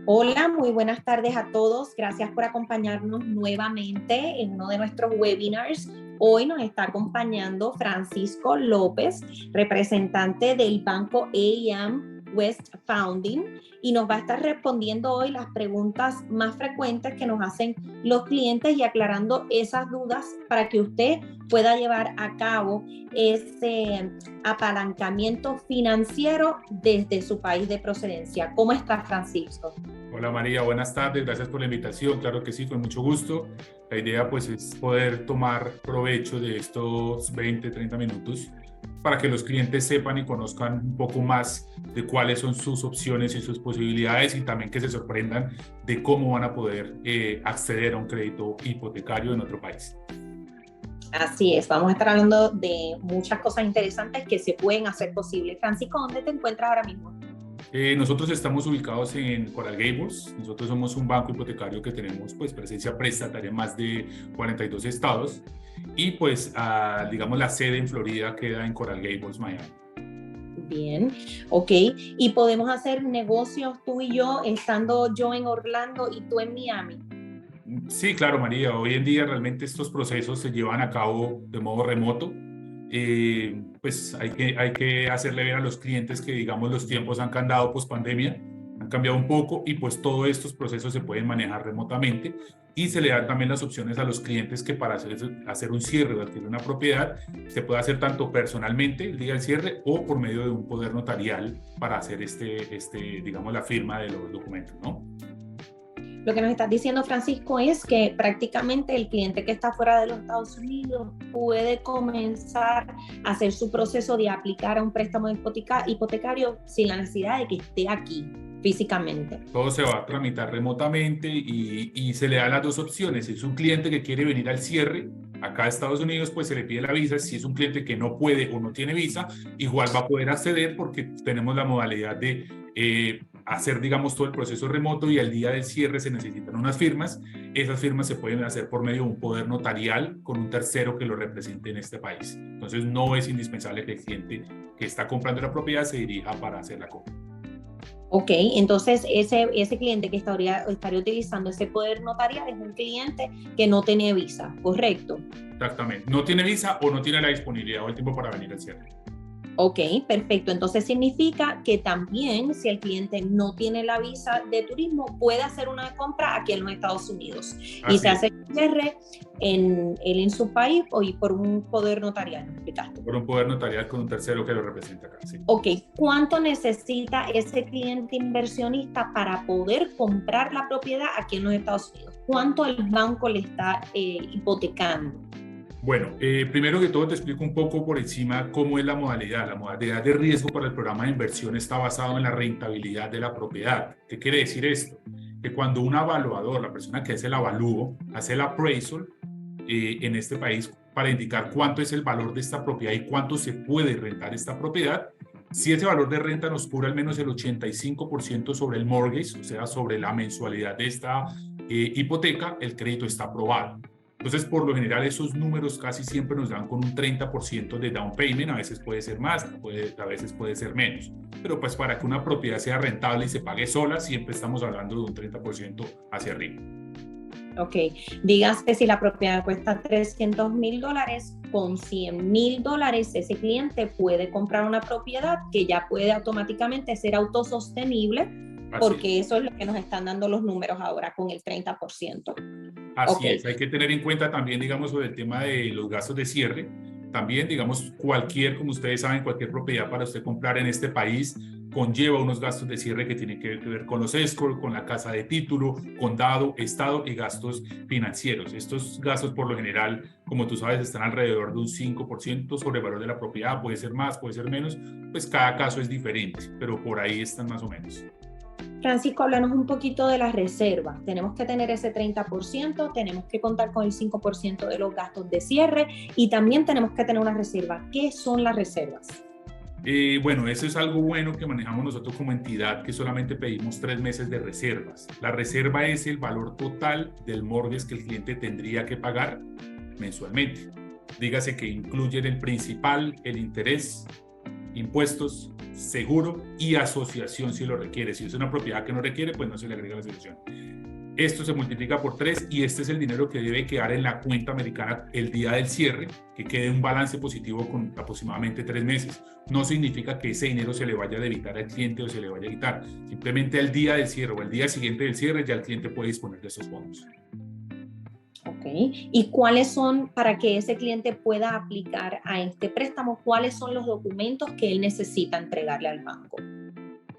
Hola, muy buenas tardes a todos. Gracias por acompañarnos nuevamente en uno de nuestros webinars. Hoy nos está acompañando Francisco López, representante del banco AM West Funding, y nos va a estar respondiendo hoy las preguntas más frecuentes que nos hacen los clientes y aclarando esas dudas para que usted pueda llevar a cabo ese apalancamiento financiero desde su país de procedencia. ¿Cómo está, Francisco? Hola María, buenas tardes, gracias por la invitación, claro que sí, con mucho gusto. La idea pues es poder tomar provecho de estos 20-30 minutos para que los clientes sepan y conozcan un poco más de cuáles son sus opciones y sus posibilidades, y también que se sorprendan de cómo van a poder acceder a un crédito hipotecario en otro país. Así es, vamos a estar hablando de muchas cosas interesantes que se pueden hacer posibles. Francisco, ¿dónde te encuentras ahora mismo? Nosotros estamos ubicados en Coral Gables. Nosotros somos un banco hipotecario que tenemos pues presencia prestataria en más de 42 estados, y pues digamos la sede en Florida queda en Coral Gables, Miami. Bien, ok. ¿Y podemos hacer negocios tú y yo, estando yo en Orlando y tú en Miami? Sí, claro, María. Hoy en día realmente estos procesos se llevan a cabo de modo remoto. Pues hay que hacerle ver a los clientes que, digamos, los tiempos han cambiado post pandemia, han cambiado un poco, y pues todos estos procesos se pueden manejar remotamente, y se le dan también las opciones a los clientes que para hacer un cierre o adquirir una propiedad se puede hacer tanto personalmente el día del cierre o por medio de un poder notarial para hacer digamos, la firma de los documentos, ¿no? Lo que nos estás diciendo, Francisco, es que prácticamente el cliente que está fuera de los Estados Unidos puede comenzar a hacer su proceso de aplicar a un préstamo hipotecario sin la necesidad de que esté aquí físicamente. Todo se va a tramitar remotamente y se le dan las dos opciones. Si es un cliente que quiere venir al cierre acá a Estados Unidos, pues se le pide la visa. Si es un cliente que no puede o no tiene visa, igual va a poder acceder, porque tenemos la modalidad de hacer, digamos, todo el proceso remoto, y al día del cierre se necesitan unas firmas. Esas firmas se pueden hacer por medio de un poder notarial con un tercero que lo represente en este país. Entonces no es indispensable que el cliente que está comprando la propiedad se dirija para hacer la compra. Ok, entonces ese cliente que estaría utilizando ese poder notarial es un cliente que no tiene visa, ¿correcto? Exactamente, no tiene visa o no tiene la disponibilidad o el tiempo para venir al cierre. Ok, perfecto. Entonces significa que también, si el cliente no tiene la visa de turismo, puede hacer una compra aquí en los Estados Unidos. Así y se es. hace el cierre él en su país y por un poder notarial, ¿me explicaste? Por un poder notarial con un tercero que lo representa acá, sí. Ok, ¿cuánto necesita ese cliente inversionista para poder comprar la propiedad aquí en los Estados Unidos? ¿Cuánto el banco le está hipotecando? Bueno, primero que todo te explico un poco por encima cómo es la modalidad. La modalidad de riesgo para el programa de inversión está basado en la rentabilidad de la propiedad. ¿Qué quiere decir esto? Que cuando un evaluador, la persona que hace el avalúo, hace el appraisal en este país para indicar cuánto es el valor de esta propiedad y cuánto se puede rentar esta propiedad, si ese valor de renta nos cubre al menos el 85% sobre el mortgage, o sea, sobre la mensualidad de esta hipoteca, el crédito está aprobado. Entonces, por lo general, esos números casi siempre nos dan con un 30% de down payment. A veces puede ser más, a veces puede ser menos. Pero pues para que una propiedad sea rentable y se pague sola, siempre estamos hablando de un 30% hacia arriba. Ok, digas que si la propiedad cuesta $300,000, con $100,000 ese cliente puede comprar una propiedad que ya puede automáticamente ser autosostenible, porque eso es lo que nos están dando los números ahora con el 30%. Así es, hay que tener en cuenta también, digamos, sobre el tema de los gastos de cierre. También, digamos, como ustedes saben, cualquier propiedad para usted comprar en este país conlleva unos gastos de cierre que tienen que ver con los escrow, con la casa de título, condado, estado y gastos financieros. Estos gastos, por lo general, como tú sabes, están alrededor de un 5% sobre el valor de la propiedad. Puede ser más, puede ser menos, pues cada caso es diferente, pero por ahí están más o menos. Francisco, háblanos un poquito de las reservas. Tenemos que tener ese 30%, tenemos que contar con el 5% de los gastos de cierre y también tenemos que tener una reserva. ¿Qué son las reservas? Bueno, eso es algo bueno que manejamos nosotros como entidad, que solamente pedimos 3 meses de reservas. La reserva es el valor total del mortgage que el cliente tendría que pagar mensualmente. Dígase que incluyen el principal, el interés, impuestos, seguro y asociación si lo requiere. Si es una propiedad que no requiere, pues no se le agrega la asociación. Esto se multiplica por 3 y este es el dinero que debe quedar en la cuenta americana el día del cierre, que quede un balance positivo con aproximadamente 3 meses. No significa que ese dinero se le vaya a debitar al cliente o se le vaya a quitar. Simplemente al día del cierre o el día siguiente del cierre ya el cliente puede disponer de esos fondos. Ok. ¿Y cuáles son, para que ese cliente pueda aplicar a este préstamo, cuáles son los documentos que él necesita entregarle al banco?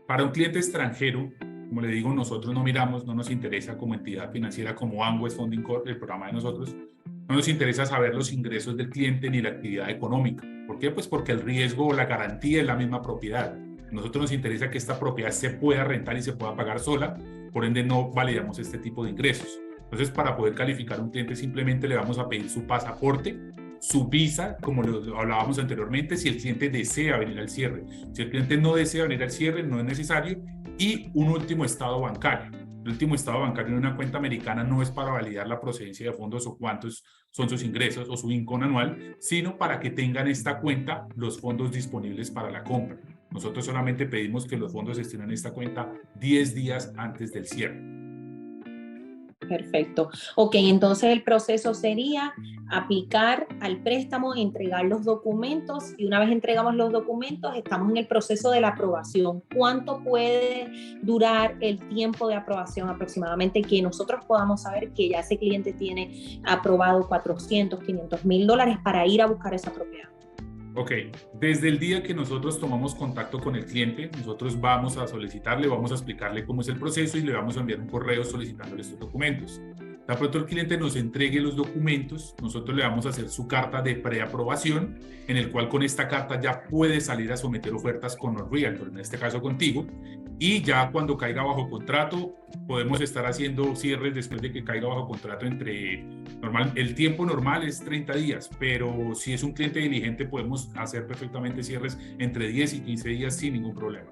Para un cliente extranjero, como le digo, nosotros no miramos, no nos interesa como entidad financiera, como Amwes Funding Corp, el programa de nosotros, no nos interesa saber los ingresos del cliente ni la actividad económica. ¿Por qué? Pues porque el riesgo o la garantía es la misma propiedad. A nosotros nos interesa que esta propiedad se pueda rentar y se pueda pagar sola, por ende no validamos este tipo de ingresos. Entonces, para poder calificar a un cliente simplemente le vamos a pedir su pasaporte, su visa, como lo hablábamos anteriormente, si el cliente desea venir al cierre. Si el cliente no desea venir al cierre, no es necesario. Y un último estado bancario. El último estado bancario en una cuenta americana no es para validar la procedencia de fondos o cuántos son sus ingresos o su income anual, sino para que tengan esta cuenta los fondos disponibles para la compra. Nosotros solamente pedimos que los fondos estén en esta cuenta 10 días antes del cierre. Perfecto. Ok, entonces el proceso sería aplicar al préstamo, entregar los documentos y una vez entregamos los documentos estamos en el proceso de la aprobación. ¿Cuánto puede durar el tiempo de aprobación aproximadamente que nosotros podamos saber que ya ese cliente tiene aprobado 400, 500 mil dólares para ir a buscar esa propiedad? Ok, desde el día que nosotros tomamos contacto con el cliente, nosotros vamos a solicitarle, vamos a explicarle cómo es el proceso y le vamos a enviar un correo solicitándole estos documentos. Tan pronto el cliente nos entregue los documentos, nosotros le vamos a hacer su carta de preaprobación, en el cual con esta carta ya puede salir a someter ofertas con los realtors, en este caso contigo, y ya cuando caiga bajo contrato, podemos estar haciendo cierres después de que caiga bajo contrato el tiempo normal es 30 días, pero si es un cliente diligente podemos hacer perfectamente cierres entre 10 y 15 días sin ningún problema.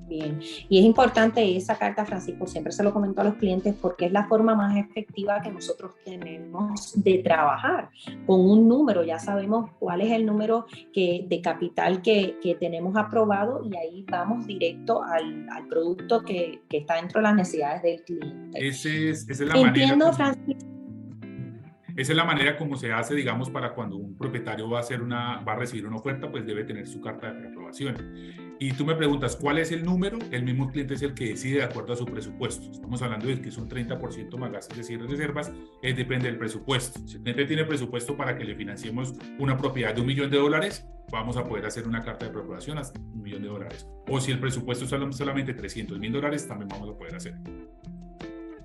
Bien, y es importante esa carta, Francisco, siempre se lo comento a los clientes porque es la forma más efectiva que nosotros tenemos de trabajar con un número. Ya sabemos cuál es el número de capital que tenemos aprobado y ahí vamos directo al producto que está dentro de las necesidades del cliente. Esa es la Entiendo, manera. Francisco. Esa es la manera como se hace, digamos, para cuando un propietario va a recibir una oferta, pues debe tener su carta de preaprobación. Y tú me preguntas, ¿cuál es el número? El mismo cliente es el que decide de acuerdo a su presupuesto. Estamos hablando de que es un 30% más gastos de cierre de reservas, depende del presupuesto. Si el cliente tiene presupuesto para que le financiemos una propiedad de $1 millón, vamos a poder hacer una carta de preaprobación hasta $1 millón. O si el presupuesto es solamente $300,000, también vamos a poder hacer.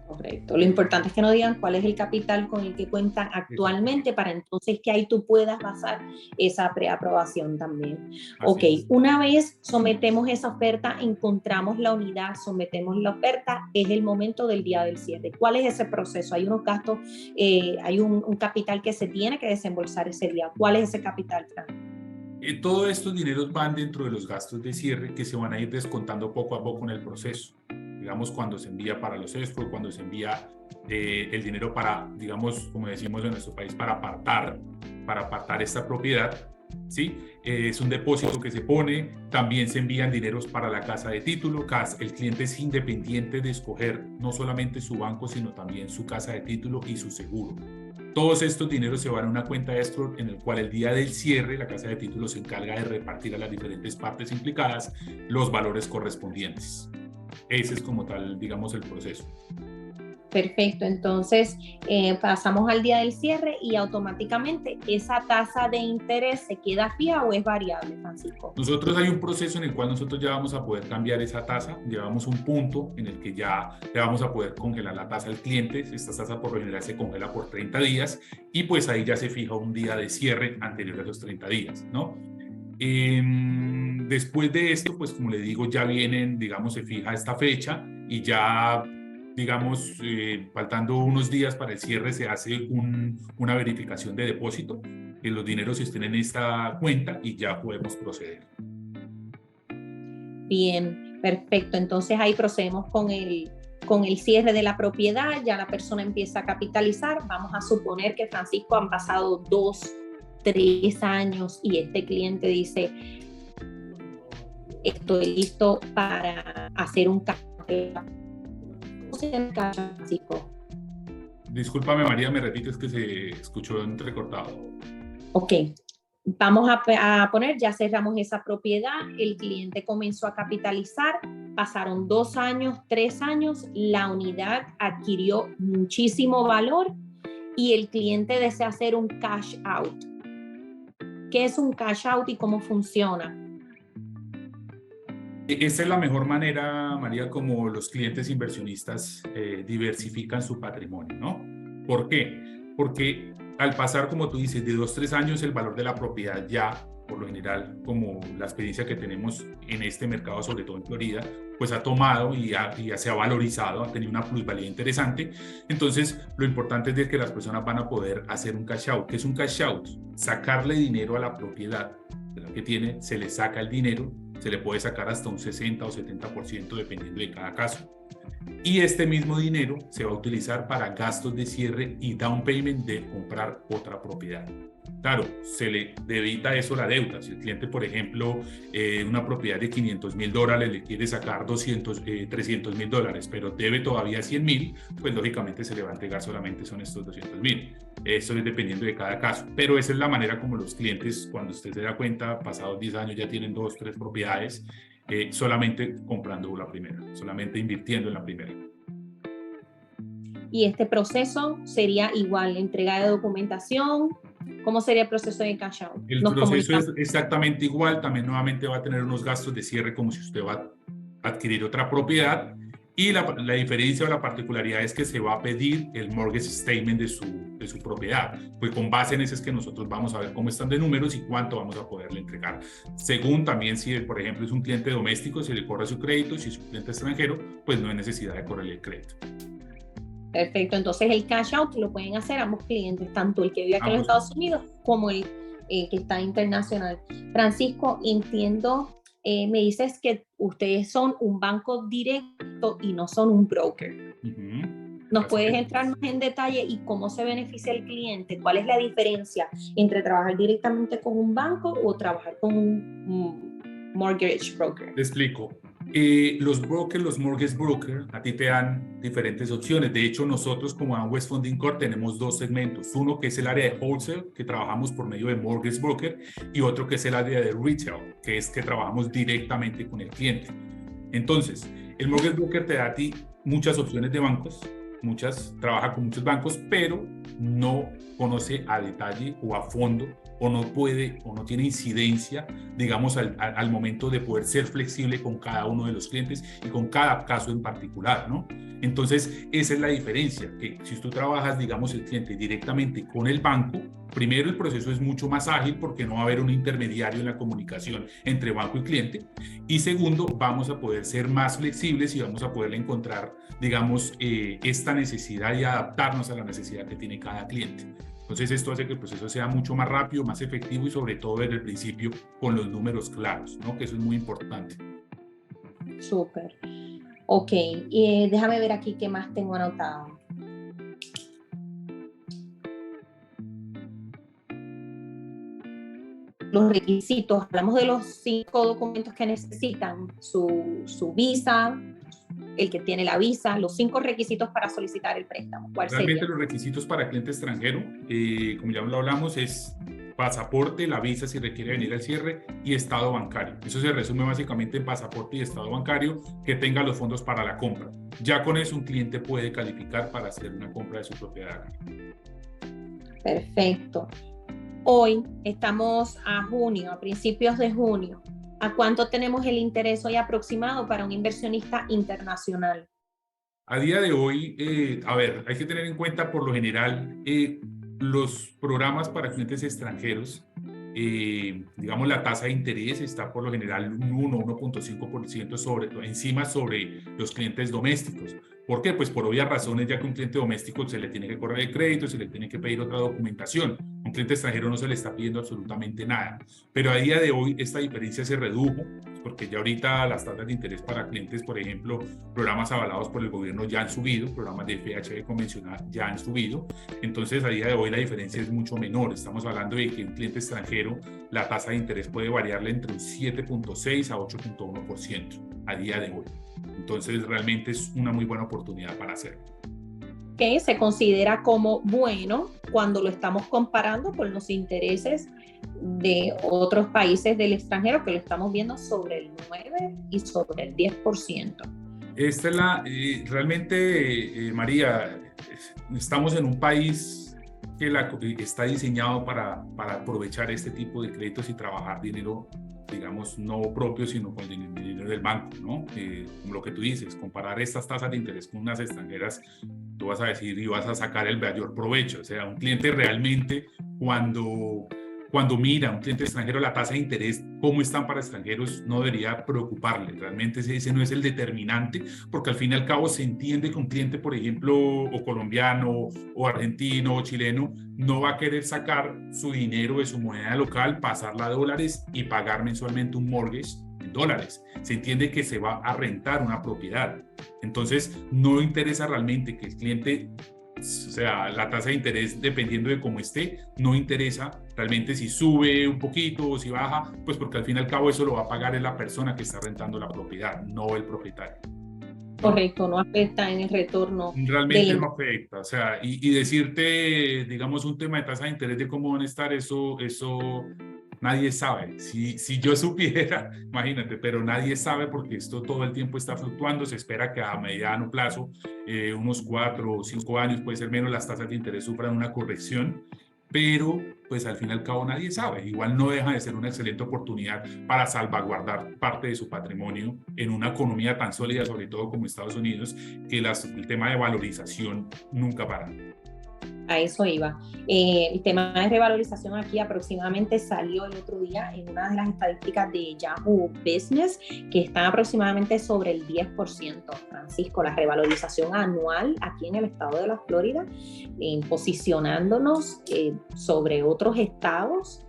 Correcto. Lo importante es que nos digan cuál es el capital con el que cuentan actualmente para entonces que ahí tú puedas basar esa preaprobación también. Ok, una vez sometemos esa oferta, encontramos la unidad, sometemos la oferta, es el momento del día del cierre. ¿Cuál es ese proceso? Hay unos gastos, hay un capital que se tiene que desembolsar ese día. ¿Cuál es ese capital, Fran? Todos estos dineros van dentro de los gastos de cierre que se van a ir descontando poco a poco en el proceso. Digamos, cuando se envía para los escrow, cuando se envía el dinero para, digamos, como decimos en nuestro país, para apartar esta propiedad, ¿sí? Es un depósito que se pone, también se envían dineros para la casa de título. El cliente es independiente de escoger no solamente su banco, sino también su casa de título y su seguro. Todos estos dineros se van a una cuenta de escrow en el cual el día del cierre la casa de títulos se encarga de repartir a las diferentes partes implicadas los valores correspondientes. Ese es como tal, digamos, el proceso. Perfecto, entonces pasamos al día del cierre y automáticamente esa tasa de interés se queda fija o es variable, Francisco. Nosotros hay un proceso en el cual nosotros ya vamos a poder cambiar esa tasa, llevamos un punto en el que ya le vamos a poder congelar la tasa al cliente. Esta tasa por lo general se congela por 30 días y pues ahí ya se fija un día de cierre anterior a esos 30 días, ¿no? Después de esto, pues como le digo, ya vienen, digamos, se fija esta fecha y ya, digamos, faltando unos días para el cierre se hace una verificación de depósito, que los dineros estén en esta cuenta y ya podemos proceder. Bien, perfecto. Entonces ahí procedemos con el con el cierre de la propiedad, ya la persona empieza a capitalizar. Vamos a suponer que, Francisco, han pasado 2, 3 años y este cliente dice, estoy listo para hacer un cambio. Francisco. Discúlpame, María, me repites que se escuchó entrecortado. Ok, vamos a poner, ya cerramos esa propiedad, el cliente comenzó a capitalizar, pasaron 2 años, 3 años, la unidad adquirió muchísimo valor y el cliente desea hacer un cash out. ¿Qué es un cash out y cómo funciona? Esta es la mejor manera, María, como los clientes inversionistas diversifican su patrimonio, ¿no? ¿Por qué? Porque al pasar, como tú dices, de 2, 3 años, el valor de la propiedad ya, por lo general, como la experiencia que tenemos en este mercado, sobre todo en Florida, pues ha tomado y ya se ha valorizado, ha tenido una plusvalía interesante. Entonces, lo importante es de que las personas van a poder hacer un cash out. ¿Qué es un cash out? Sacarle dinero a la propiedad que tiene, se le saca el dinero, se le puede sacar hasta un 60 o 70% dependiendo de cada caso. Y este mismo dinero se va a utilizar para gastos de cierre y down payment de comprar otra propiedad. Claro, se le debita eso la deuda. Si el cliente, por ejemplo, una propiedad de $500,000 le quiere sacar $300,000, pero debe todavía $100,000, pues lógicamente se le va a entregar solamente son estos $200,000. Eso es dependiendo de cada caso. Pero esa es la manera como los clientes, cuando usted se da cuenta, pasados 10 años ya tienen 2, 3 propiedades, solamente comprando la primera, solamente invirtiendo en la primera. Y este proceso sería igual, entrega de documentación. ¿Cómo sería el proceso de cash out? El proceso es exactamente igual, también nuevamente va a tener unos gastos de cierre como si usted va a adquirir otra propiedad, y la diferencia o la particularidad es que se va a pedir el mortgage statement de su propiedad, pues con base en ese es que nosotros vamos a ver cómo están de números y cuánto vamos a poderle entregar, según también si por ejemplo es un cliente doméstico, se le corre su crédito, si es un cliente extranjero, pues no hay necesidad de correrle el crédito. Perfecto, entonces el cash out lo pueden hacer ambos clientes, tanto el que vive aquí en los Estados Unidos como el que está internacional. Francisco, entiendo, me dices que ustedes son un banco directo y no son un broker. ¿Nos puedes entrar más en detalle y cómo se beneficia el cliente? ¿Cuál es la diferencia entre trabajar directamente con un banco o trabajar con un mortgage broker? Te explico. Los brokers, los mortgage brokers, a ti te dan diferentes opciones. De hecho, nosotros como West Funding Corp tenemos 2 segmentos. Uno que es el área de wholesale, que trabajamos por medio de mortgage broker, y otro que es el área de retail, que es que trabajamos directamente con el cliente. Entonces, el mortgage broker te da a ti muchas opciones de bancos, trabaja con muchos bancos, pero no conoce a detalle o a fondo, o no puede o no tiene incidencia, digamos, al momento de poder ser flexible con cada uno de los clientes y con cada caso en particular, ¿no? Entonces, esa es la diferencia, que si tú trabajas, digamos, el cliente directamente con el banco, primero el proceso es mucho más ágil porque no va a haber un intermediario en la comunicación entre banco y cliente, y segundo, vamos a poder ser más flexibles y vamos a poder encontrar, digamos, esta necesidad y adaptarnos a la necesidad que tiene cada cliente. Entonces esto hace que el proceso sea mucho más rápido, más efectivo y sobre todo desde el principio con los números claros, ¿no? Que eso es muy importante. Súper. Ok, déjame ver aquí qué más tengo anotado. Los requisitos, hablamos de los 5 documentos que necesitan, su visa, el que tiene la visa, los 5 requisitos para solicitar el préstamo. ¿Cuál Realmente sería? los requisitos para cliente extranjero, como ya lo hablamos, es pasaporte, la visa si requiere venir al cierre y estado bancario. Eso se resume básicamente en pasaporte y estado bancario que tenga los fondos para la compra. Ya con eso un cliente puede calificar para hacer una compra de su propiedad. Perfecto. Hoy estamos a junio, a principios de junio. ¿A cuánto tenemos el interés hoy aproximado para un inversionista internacional? A día de hoy, a ver, hay que tener en cuenta por lo general los programas para clientes extranjeros, digamos la tasa de interés está por lo general un 1,5% sobre los clientes domésticos. ¿Por qué? Pues por obvias razones, ya que un cliente doméstico se le tiene que correr el crédito, se le tiene que pedir otra documentación. A un cliente extranjero no se le está pidiendo absolutamente nada. Pero a día de hoy esta diferencia se redujo porque ya ahorita las tasas de interés para clientes, por ejemplo, programas avalados por el gobierno ya han subido, programas de FHA convencional ya han subido, entonces a día de hoy la diferencia es mucho menor. Estamos hablando de que un cliente extranjero la tasa de interés puede variarle entre un 7.6 a 8.1% a día de hoy. Entonces realmente es una muy buena oportunidad para hacerlo. Que se considera como bueno cuando lo estamos comparando con los intereses de otros países del extranjero, que lo estamos viendo sobre el 9 y sobre el 10%. Esta es realmente, María, estamos en un país que está diseñado para aprovechar este tipo de créditos y trabajar dinero, digamos, no propio, sino con el dinero del banco, ¿no? Como lo que tú dices, comparar estas tasas de interés con unas extranjeras, tú vas a decir y vas a sacar el mayor provecho. O sea, un cliente realmente cuando mira a un cliente extranjero la tasa de interés, cómo están para extranjeros, no debería preocuparle. Realmente ese no es el determinante, porque al fin y al cabo se entiende que un cliente, por ejemplo, o colombiano, o argentino, o chileno, no va a querer sacar su dinero de su moneda local, pasarla a dólares y pagar mensualmente un mortgage en dólares. Se entiende que se va a rentar una propiedad. Entonces, no interesa realmente que el cliente, o sea, la tasa de interés, dependiendo de cómo esté, no interesa realmente si sube un poquito o si baja, pues porque al fin y al cabo eso lo va a pagar la persona que está rentando la propiedad, no el propietario. Correcto, no afecta en el retorno. Realmente no afecta, o sea, y decirte, digamos, un tema de tasa de interés de cómo van a estar, eso nadie sabe. Si yo supiera, imagínate, pero nadie sabe porque esto todo el tiempo está fluctuando. Se espera que a mediano plazo, unos 4 o 5 años, puede ser menos, las tasas de interés sufran una corrección, pero pues al fin y al cabo nadie sabe. Igual no deja de ser una excelente oportunidad para salvaguardar parte de su patrimonio en una economía tan sólida, sobre todo como Estados Unidos, que el tema de valorización nunca para. A eso iba. El tema de revalorización aquí aproximadamente salió el otro día en una de las estadísticas de Yahoo Business, que están aproximadamente sobre el 10%, Francisco, la revalorización anual aquí en el estado de la Florida, posicionándonos sobre otros estados.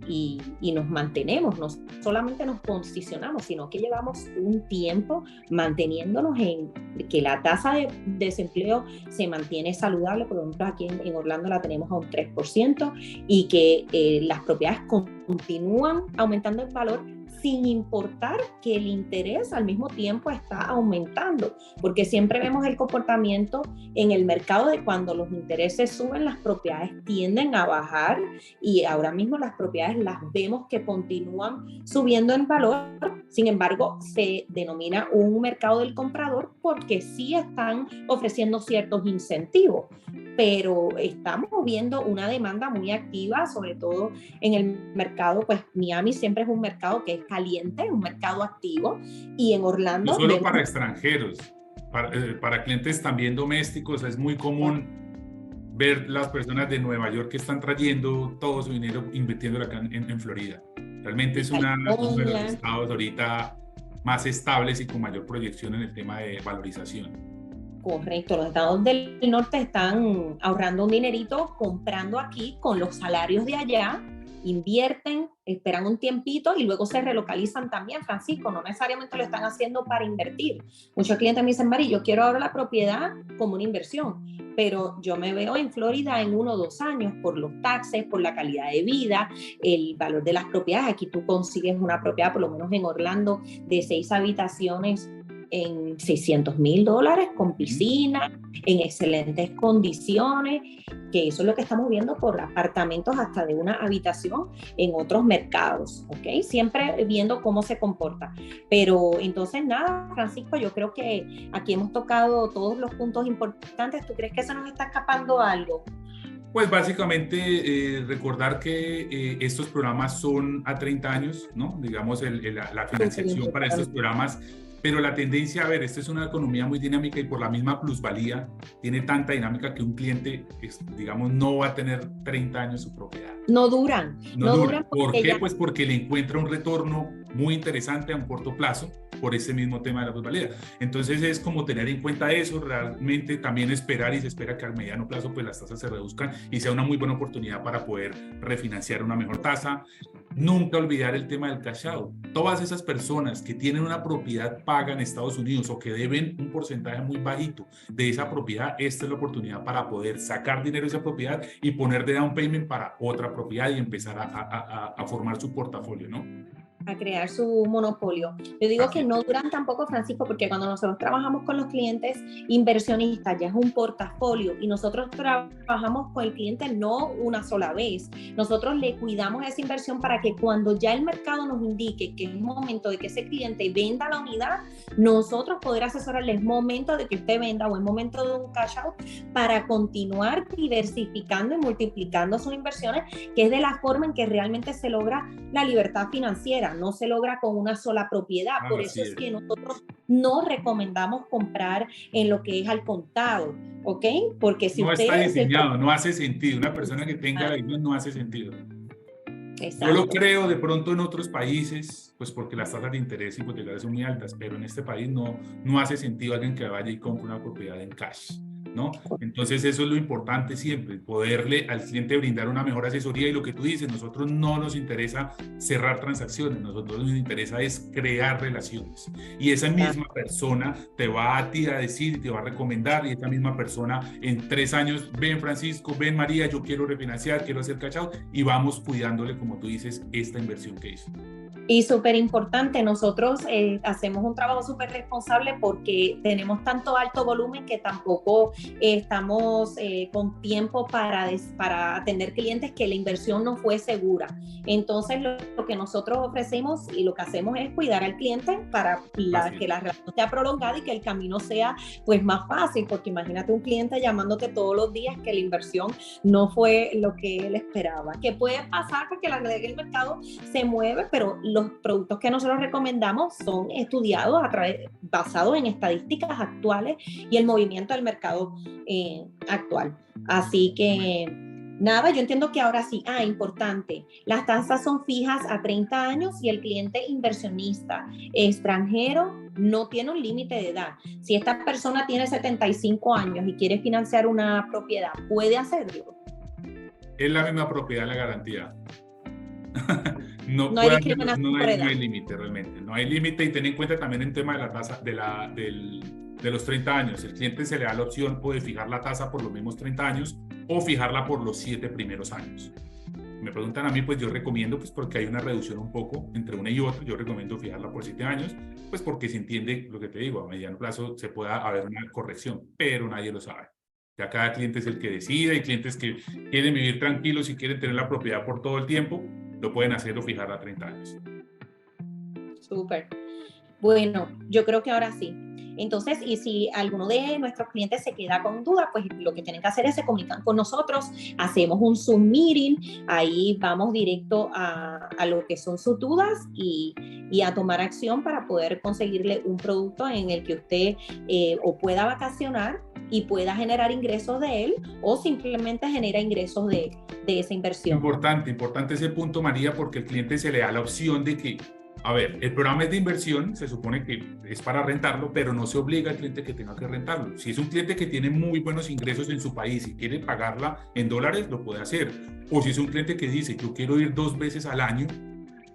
Y nos mantenemos, no solamente nos posicionamos, sino que llevamos un tiempo manteniéndonos en que la tasa de desempleo se mantiene saludable. Por ejemplo, aquí en Orlando la tenemos a un 3%, y que las propiedades continúan aumentando en valor sin importar que el interés al mismo tiempo está aumentando, porque siempre vemos el comportamiento en el mercado de cuando los intereses suben, las propiedades tienden a bajar, y ahora mismo las propiedades las vemos que continúan subiendo en valor. Sin embargo, se denomina un mercado del comprador porque sí están ofreciendo ciertos incentivos, pero estamos viendo una demanda muy activa, sobre todo en el mercado, pues Miami siempre es un mercado que es caliente, un mercado activo, y en Orlando... No solo para extranjeros, para clientes también domésticos, es muy común ver las personas de Nueva York que están trayendo todo su dinero, invirtiéndolo acá en Florida. Realmente es uno de los estados ahorita más estables y con mayor proyección en el tema de valorización. Correcto, los estados del norte están ahorrando un dinerito, comprando aquí con los salarios de allá, invierten, esperan un tiempito y luego se relocalizan también, Francisco. No necesariamente lo están haciendo para invertir. Muchos clientes me dicen, Mari, yo quiero ahora la propiedad como una inversión, pero yo me veo en Florida en 1 o 2 años por los taxes, por la calidad de vida, el valor de las propiedades. Aquí tú consigues una propiedad, por lo menos en Orlando, de 6 habitaciones en $600,000 con piscina, en excelentes condiciones, que eso es lo que estamos viendo por apartamentos hasta de una habitación en otros mercados, ¿ok? Siempre viendo cómo se comporta. Pero entonces nada, Francisco, yo creo que aquí hemos tocado todos los puntos importantes. ¿Tú crees que se nos está escapando algo? Pues básicamente recordar que estos programas son a 30 años, ¿no? Digamos, la financiación para estos programas, pero la tendencia, a ver, esta es una economía muy dinámica y por la misma plusvalía tiene tanta dinámica que un cliente, digamos, no va a tener 30 años su propiedad. No duran. No duran. ¿Por qué? Pues porque le encuentra un retorno muy interesante a un corto plazo por ese mismo tema de la plusvalía. Entonces es como tener en cuenta eso, realmente también esperar, y se espera que a mediano plazo pues las tasas se reduzcan y sea una muy buena oportunidad para poder refinanciar una mejor tasa. Nunca olvidar el tema del cash out. Todas esas personas que tienen una propiedad paga en Estados Unidos o que deben un porcentaje muy bajito de esa propiedad, esta es la oportunidad para poder sacar dinero de esa propiedad y poner de down payment para otra propiedad y empezar a formar su portafolio, ¿no? A crear su monopolio. Yo digo que no duran tampoco, Francisco, porque cuando nosotros trabajamos con los clientes inversionistas, ya es un portafolio y nosotros trabajamos con el cliente no una sola vez. Nosotros le cuidamos esa inversión para que cuando ya el mercado nos indique que es momento de que ese cliente venda la unidad, nosotros poder asesorarle, es momento de que usted venda o es momento de un cash out para continuar diversificando y multiplicando sus inversiones, que es de la forma en que realmente se logra la libertad financiera. No se logra con una sola propiedad. Por eso es que nosotros no recomendamos comprar en lo que es al contado, ¿ok? Porque si no usted está diseñado, no hace sentido. Una persona que tenga la idea no hace sentido. Exacto. Yo lo creo de pronto en otros países, pues porque las tasas de interés hipotecarias son muy altas, pero en este país no hace sentido alguien que vaya y compre una propiedad en cash, ¿no? Entonces eso es lo importante siempre, poderle al cliente brindar una mejor asesoría, y lo que tú dices, nosotros no nos interesa cerrar transacciones, nosotros nos interesa es crear relaciones, y esa misma persona te va a ti a decir, te va a recomendar, y esa misma persona en 3 años, ven Francisco, ven María, yo quiero refinanciar, quiero hacer cash out, y vamos cuidándole, como tú dices, esta inversión que hizo. Y súper importante, nosotros hacemos un trabajo súper responsable porque tenemos tanto alto volumen que tampoco estamos con tiempo para atender clientes que la inversión no fue segura. Entonces lo que nosotros ofrecemos y lo que hacemos es cuidar al cliente para que la relación sea prolongada y que el camino sea pues más fácil, porque imagínate un cliente llamándote todos los días que la inversión no fue lo que él esperaba. ¿Qué puede pasar? Porque el mercado se mueve, pero los productos que nosotros recomendamos son estudiados basados en estadísticas actuales y el movimiento del mercado actual. Así que nada, yo entiendo que ahora sí, importante, las tasas son fijas a 30 años y el cliente inversionista extranjero no tiene un límite de edad. Si esta persona tiene 75 años y quiere financiar una propiedad, ¿puede hacerlo? Es la misma propiedad, la garantía. No hay discriminación no hay límite realmente, no hay límite, y ten en cuenta también el tema de la tasa de los 30 años. El cliente se le da la opción o de fijar la tasa por los mismos 30 años o fijarla por los 7 primeros años. Me preguntan a mí, pues yo recomiendo, pues porque hay una reducción un poco entre una y otra, yo recomiendo fijarla por 7 años, pues porque se entiende lo que te digo, a mediano plazo se pueda haber una corrección, pero nadie lo sabe. Ya cada cliente es el que decide. Hay clientes que quieren vivir tranquilos y quieren tener la propiedad por todo el tiempo, lo pueden hacer o fijar a 30 años. Súper. Bueno, yo creo que ahora sí. Entonces, y si alguno de nuestros clientes se queda con duda, pues lo que tienen que hacer es se comunican con nosotros, hacemos un Zoom meeting, ahí vamos directo a lo que son sus dudas y a tomar acción para poder conseguirle un producto en el que usted o pueda vacacionar y pueda generar ingresos de él, o simplemente genera ingresos de esa inversión. Importante ese punto, María, porque el cliente se le da la opción de que, a ver, el programa es de inversión, se supone que es para rentarlo, pero no se obliga al cliente que tenga que rentarlo. Si es un cliente que tiene muy buenos ingresos en su país y quiere pagarla en dólares, lo puede hacer. O si es un cliente que dice, yo quiero ir 2 veces al año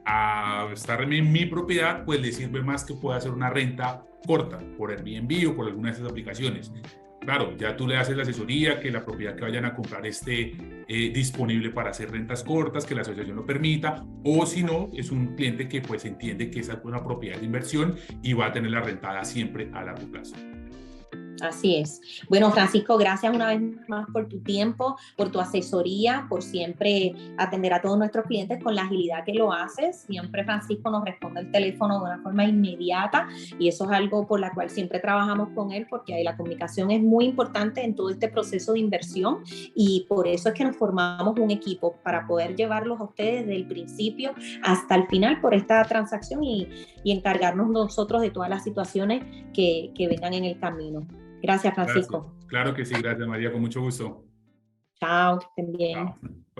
a estar en mi propiedad, pues le sirve más que pueda hacer una renta corta por Airbnb o por alguna de esas aplicaciones. Claro, ya tú le haces la asesoría, que la propiedad que vayan a comprar esté disponible para hacer rentas cortas, que la asociación lo permita, o si no, es un cliente que pues entiende que esa es una propiedad de inversión y va a tener la rentada siempre a largo plazo. Así es. Bueno, Francisco, gracias una vez más por tu tiempo, por tu asesoría, por siempre atender a todos nuestros clientes con la agilidad que lo haces. Siempre Francisco nos responde el teléfono de una forma inmediata y eso es algo por la cual siempre trabajamos con él, porque ahí la comunicación es muy importante en todo este proceso de inversión, y por eso es que nos formamos un equipo para poder llevarlos a ustedes desde el principio hasta el final por esta transacción y encargarnos nosotros de todas las situaciones que vengan en el camino. Gracias, Francisco. Gracias. Claro que sí, gracias, María, con mucho gusto. Chao, que estén bien. Chao.